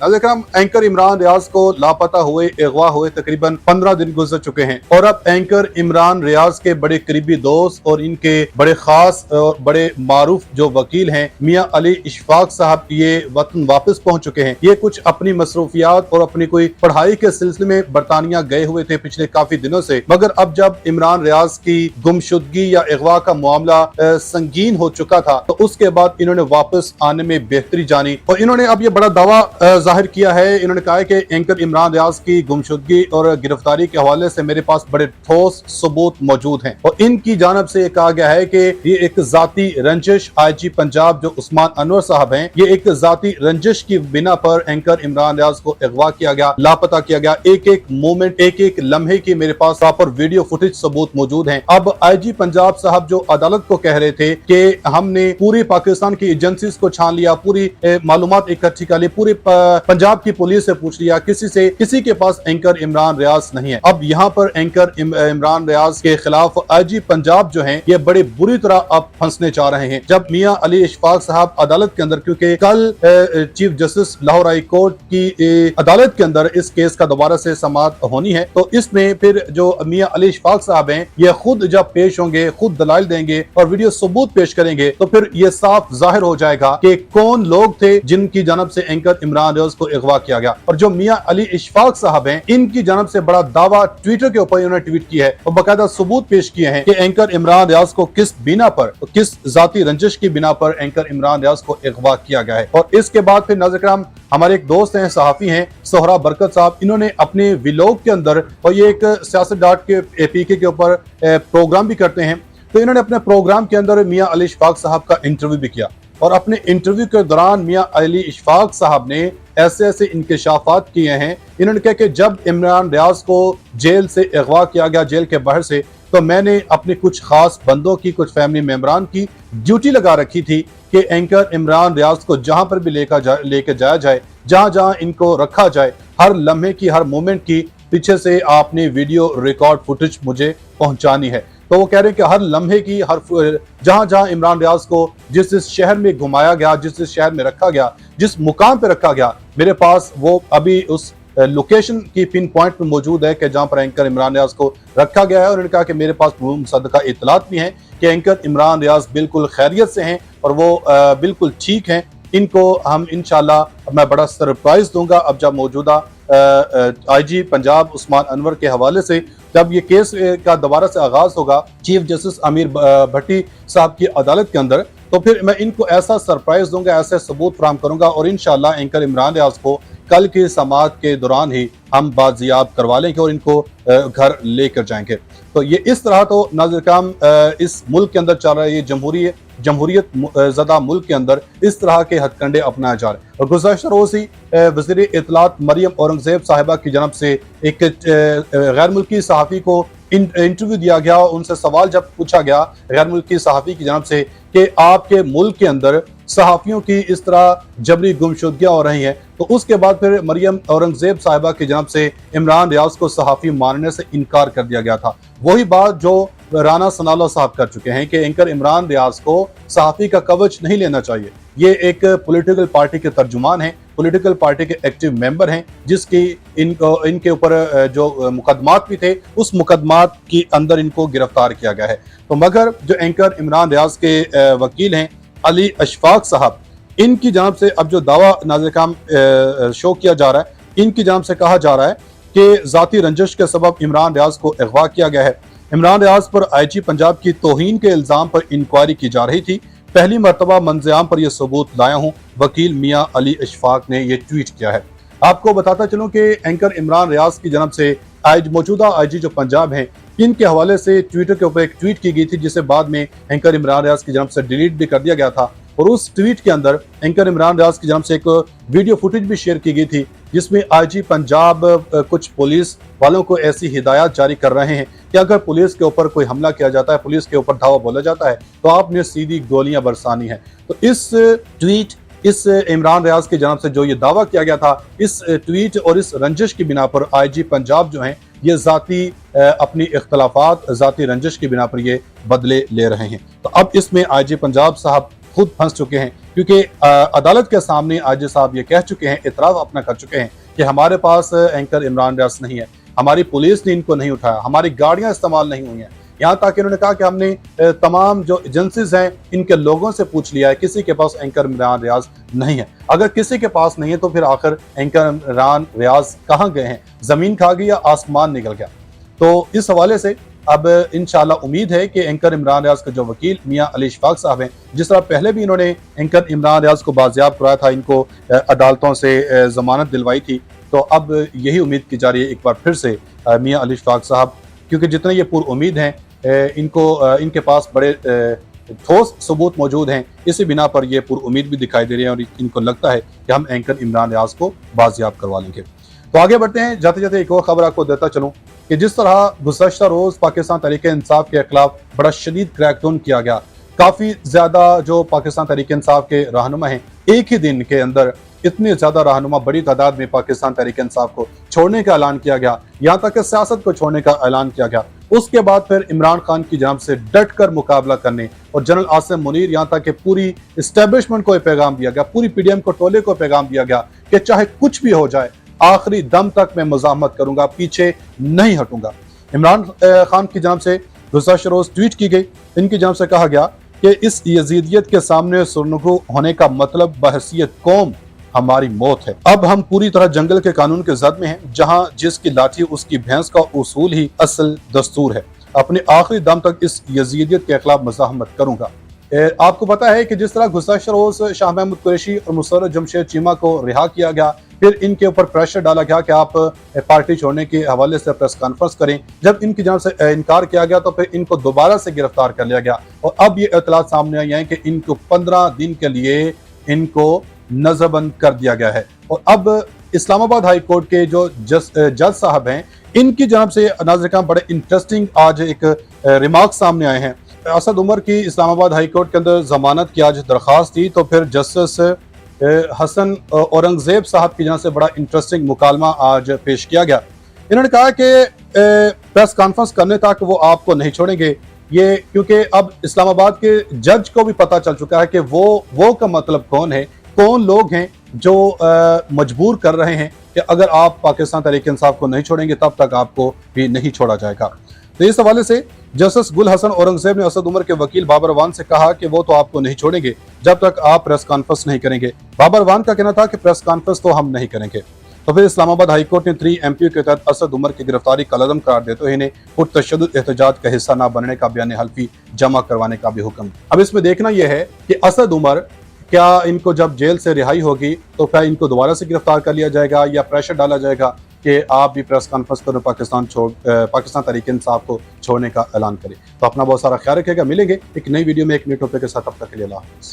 नाज़रीन, एंकर इमरान रियाज को लापता हुए अगवा हुए तकरीबन 15 दिन गुजर चुके हैं और अब एंकर इमरान रियाज के बड़े करीबी दोस्त और इनके बड़े खास और बड़े मारूफ जो वकील हैं मियां अली इशफाक साहब ये वतन वापस पहुंच चुके हैं। ये कुछ अपनी मसरूफियात और अपनी कोई पढ़ाई के सिलसिले में बरतानिया गए हुए थे पिछले काफी दिनों से, मगर अब जब इमरान रियाज की गुमशुदगी या अगवा का मामला संगीन हो चुका था तो उसके बाद इन्होंने वापस आने में बेहतरी जानी और इन्होंने अब ये बड़ा दावा जाहिर किया है। इन्होंने कहा है कि एंकर इमरान रियाज की गुमशुदगी और गिरफ्तारी के हवाले से मेरे पास बड़े ठोस सबूत मौजूद हैं और इनकी जानब से कहा गया है कि ये एक जाती रंजिश IG पंजाब जो उस्मान अनवर साहब हैं, ये एक जाती रंजिश की बिना पर एंकर इमरान रियाज को अगवा किया गया, लापता किया गया। एक एक मोमेंट, एक एक लम्हे की मेरे पास प्रॉपर वीडियो फुटेज सबूत मौजूद हैं। अब IG पंजाब साहब जो अदालत को कह रहे थे कि हमने पूरी पाकिस्तान की एजेंसीज को छान लिया, पूरी मालूमात इकट्ठी कर ली, पूरी पंजाब की पुलिस से पूछ लिया, किसी के पास एंकर इमरान रियाज नहीं है। अब यहाँ पर एंकर इमरान रियाज के खिलाफ IG पंजाब जो है ये बड़ी बुरी तरह अब फंसने चाह रहे हैं। जब मियां अली इशफाक साहब अदालत के अंदर, क्योंकि कल chief justice Lahore high court की अदालत के अंदर इस केस का दोबारा से समाअत होनी है, तो इसमें फिर जो मियां अली इशफाक साहब हैं ये खुद जब पेश होंगे, खुद दलाइल देंगे और वीडियो सबूत पेश करेंगे, तो फिर ये साफ जाहिर हो जाएगा कि कौन लोग थे जिनकी जानब से एंकर इमरान रियाज को अगवा किया गया। और जो मियां अली इशफाक साहब हैं इनकी जानब से बड़ा दावा ट्विटर के ऊपर इन्होंने ट्वीट किया है और बाकायदा सबूत पेश किए हैं कि एंकर इमरान रियाज को किस बिना पर, किस जाती रंजिश की बिना पर एंकर इमरान रियाज को अगवा किया गया है। और इसके बाद फिर नाज़रीन हमारे एक दोस्त हैं, सहाफी हैं सोहरा बरकत साहब, इन्होंने अपने व्लॉग के अंदर, और ये एक सियासत डॉट के APK के ऊपर प्रोग्राम भी करते हैं, तो इन्होंने अपने प्रोग्राम के अंदर मियां अली इशफाक साहब का इंटरव्यू भी किया और अपने इंटरव्यू के दौरान मियां अली इशफाक साहब ने ऐसे ऐसे इंकशाफात किए हैं। इन्होंने कहा कि जब इमरान रियाज को जेल से अगवा किया गया, जेल के बाहर से, तो मैंने अपने कुछ खास बंदों की, कुछ फैमिली मेंबरान की ड्यूटी लगा रखी थी कि एंकर इमरान रियाज को जहां पर भी लेकर जाया जाए, जहां जहां इनको रखा जाए, हर लम्हे की, हर मोमेंट की पीछे से आपने वीडियो रिकॉर्ड फुटेज मुझे पहुंचानी है। तो वो कह रहे हैं कि हर लम्हे की, हर जहां जहां इमरान रियाज को जिस शहर में घुमाया गया, जिस शहर में रखा गया, जिस मुकाम पे रखा गया, मेरे पास वो अभी उस लोकेशन की पिन पॉइंट में मौजूद है कि जहां पर एंकर इमरान रियाज को रखा गया है। और उन्होंने कहा कि मेरे पास मुसद्दका इतलात भी हैं कि एंकर इमरान रियाज बिल्कुल खैरियत से हैं और वो बिल्कुल ठीक हैं। इनको हम इंशाल्लाह मैं बड़ा सरप्राइज दूंगा अब जब मौजूदा IG पंजाब उस्मान अनवर के हवाले से जब ये केस का दोबारा से आगाज होगा चीफ जस्टिस अमीर भट्टी साहब की अदालत के अंदर, तो फिर मैं इनको ऐसा सरप्राइज दूंगा, ऐसे सबूत फराहम करूंगा और इंशाल्लाह एंकर इमरान रियाज को कल की समाअत के दौरान ही हम बाजियाब करवा लेंगे और इनको घर लेकर जाएंगे। तो ये इस तरह तो नाज़रीन इस मुल्क के अंदर चल रहा है, ये जमहूरियत ज़दा मुल्क के अंदर इस तरह के हथकंडे अपनाए जा रहे हैं। और गुज़श्ता रोज़ ही वज़ीर इत्तलात मरियम औरंगज़ेब साहिबा की जानब से एक गैर मुल्की सहाफ़ी को इंटरव्यू दिया गया, उनसे सवाल जब पूछा गया गैर मुल्की सहाफ़ी की जानब से कि आपके मुल्क के अंदर सहाफ़ियों की इस तरह जबरी गुमशुदगियाँ हो रही हैं, तो उसके बाद फिर मरियम औरंगज़ेब साहिबा की जानब से इमरान रियाज को सहाफ़ी मानने से इनकार कर दिया गया था। वही बात जो राना सनाउल्लाह साहब कर चुके हैं कि एंकर इमरान रियाज को सहाफ़ी का कवच नहीं लेना चाहिए। ये एक पॉलिटिकल पार्टी के तर्जुमान हैं, पॉलिटिकल पार्टी के एक्टिव मेंबर हैं, जिसकी इनके ऊपर जो मुकदमात भी थे उस मुकदमात के अंदर इनको गिरफ्तार किया गया है। तो मगर जो एंकर इमरान रियाज के वकील हैं अली इशफाक साहब, इनकी जानब से अब जो दावा नाज़रीन शो किया जा रहा है, इनकी जानब से कहा जा रहा है कि जाती रंजिश के सबब इमरान रियाज को अगवा किया गया है। इमरान रियाज पर IG पंजाब की तौहीन के इल्जाम पर इंक्वायरी की जा रही थी। पहली मरतबा मंज़िल पर यह सबूत लाया हूँ, वकील मियां अली इशफाक ने यह ट्वीट किया है। आपको बताता चलूं कि एंकर इमरान रियाज की जानब से मौजूदा IG जो पंजाब हैं, इनके हवाले से ट्विटर के ऊपर एक ट्वीट की गई थी, जिसे बाद में एंकर इमरान रियाज की जानब से डिलीट भी कर दिया गया था। और उस ट्वीट के अंदर एंकर इमरान रियाज की जानब से एक वीडियो फुटेज भी शेयर की गई थी, जिसमें IG पंजाब कुछ पुलिस वालों को ऐसी हिदायत जारी कर रहे हैं कि अगर पुलिस के ऊपर कोई हमला किया जाता है, पुलिस के ऊपर धावा बोला जाता है, तो आपने सीधी गोलियां बरसानी है। तो इस ट्वीट, इस इमरान रियाज की जानब से जो ये दावा किया गया था, इस ट्वीट और इस रंजिश की बिना पर IG पंजाब जो हैं ये जाती अपनी इख्तलाफात, जाती रंजिश की बिना पर ये बदले ले रहे हैं। तो अब इसमें IG पंजाब साहब खुद फंस चुके हैं, क्योंकि अदालत के सामने आजिज साहब ये कह चुके हैं, इतराफ़ अपना कर चुके हैं कि हमारे पास एंकर इमरान रियाज नहीं है, हमारी पुलिस ने इनको नहीं उठाया, हमारी गाड़ियां इस्तेमाल नहीं हुई हैं। यहाँ तक कि उन्होंने कहा कि हमने तमाम जो एजेंसीज हैं इनके लोगों से पूछ लिया है, किसी के पास एंकर इमरान रियाज नहीं है। अगर किसी के पास नहीं है तो फिर आखिर एंकर इमरान रियाज कहाँ गए हैं? जमीन खा गई या आसमान निकल गया? तो इस हवाले से अब इंशाल्लाह उम्मीद है कि एंकर इमरान रियाज के जो वकील मियां अली इशफाक साहब हैं, जिस तरह पहले भी इन्होंने एंकर इमरान रियाज को बाजियाब कराया था, इनको अदालतों से जमानत दिलवाई थी, तो अब यही उम्मीद की जा रही है एक बार फिर से मियां अली इशफाक साहब, क्योंकि जितने ये पुरुम्मीद हैं, इनके पास बड़े ठोस सबूत मौजूद हैं, इसी बिना पर ये पुरुम्मीद भी दिखाई दे रहे हैं और इनको लगता है कि हम एंकर इमरान रियाज को बाजियाब करवा लेंगे। तो आगे बढ़ते हैं, जाते जाते एक और खबर आपको देता चलूं कि जिस तरह गुज़श्ता रोज पाकिस्तान तहरीक इंसाफ के खिलाफ बड़ा शदीद क्रैकडाउन किया गया, काफी ज्यादा जो पाकिस्तान तहरीक इंसाफ के रहनुमा हैं, एक ही दिन के अंदर इतने ज्यादा रहनुमा बड़ी तादाद में पाकिस्तान तहरीक इंसाफ को छोड़ने का ऐलान किया गया, यहाँ तक कि सियासत को छोड़ने का ऐलान किया गया। उसके बाद फिर इमरान खान की जानिब से डट कर मुकाबला करने और जनरल आसिम मुनीर, यहाँ तक कि पूरी इस्टेब्लिशमेंट को पैगाम दिया गया, पूरी पीडीएम को टोले को पैगाम दिया गया कि चाहे कुछ भी हो जाए, आखिरी दम तक मैं मुज़ाहमत करूंगा, पीछे नहीं हटूंगा। इमरान खान की जानिब से गुज़श्ता रोज ट्वीट की गई, इनकी जानिब से कहा गया कि इस यजीदियत के सामने सुरनगू होने का मतलब बहसीयत कौम हमारी मौत है। अब हम पूरी तरह जंगल के कानून के जद में हैं, जहां जिसकी लाठी उसकी भैंस का उसूल ही असल दस्तूर है। अपने आखिरी दम तक इस यजीदियत के खिलाफ मुज़ाहमत करूंगा। आपको पता है कि जिस तरह गुज़श्ता रोज शाह महमूद कुरैशी और मुसर्रत जमशेद चीमा को रिहा किया गया, फिर इनके ऊपर प्रेशर डाला गया कि आप पार्टी छोड़ने के हवाले से प्रेस कॉन्फ्रेंस करें। जब इनकी जान से इनकार किया गया तो फिर इनको दोबारा से गिरफ्तार कर लिया गया और अब ये इत्तलात सामने आई है कि इनको 15 दिन के लिए इनको नजरबंद कर दिया गया है। और अब इस्लामाबाद हाई कोर्ट के जो जज साहब हैं, इनकी जानिब से नाज़रीन बड़े इंटरेस्टिंग आज एक रिमार्क सामने आए हैं। असद उमर की इस्लामाबाद हाई कोर्ट के अंदर जमानत की आज दरख्वास्त थी, तो फिर जस्टिस हसन औरंगजेब साहब की जानिब से बड़ा इंटरेस्टिंग मुकालमा आज पेश किया गया। इन्होंने कहा कि प्रेस कॉन्फ्रेंस करने तक वो आपको नहीं छोड़ेंगे, ये क्योंकि अब इस्लामाबाद के जज को भी पता चल चुका है कि वो का मतलब कौन है, कौन लोग हैं जो मजबूर कर रहे हैं कि अगर आप पाकिस्तान तहरीक इंसाफ को नहीं छोड़ेंगे तब तक आपको भी नहीं छोड़ा जाएगा। तो इस हवाले से जस्टिस गुल हसन औरंगजेब ने असद उमर के वकील बाबर वान से कहा कि वो तो आपको नहीं छोड़ेंगे जब तक आप प्रेस कॉन्फ्रेंस नहीं करेंगे। बाबर वान का कहना था कि प्रेस कॉन्फ्रेंस तो हम नहीं करेंगे। तो फिर इस्लामाबाद हाई कोर्ट ने 3 MPO के तहत असद उमर की गिरफ्तारी कलअदम करार देते हुए इन्हें पुरतशद्दुद एहतजाज का हिस्सा न बनने का बयान हल्फी जमा करवाने का भी हुक्म। अब इसमें देखना यह है कि असद उमर क्या इनको जब जेल से रिहाई होगी तो क्या इनको दोबारा से गिरफ्तार कर लिया जाएगा या प्रेशर डाला जाएगा कि आप भी प्रेस कॉन्फ्रेंस करें, पाकिस्तान तहरीक इंसाफ को छोड़ने का ऐलान करें। तो अपना बहुत सारा ख्याल रखेगा। मिलेंगे एक नई वीडियो में एक नए टॉपिक के साथ, तब तक के लिए अल्लाह हाफ़िज़।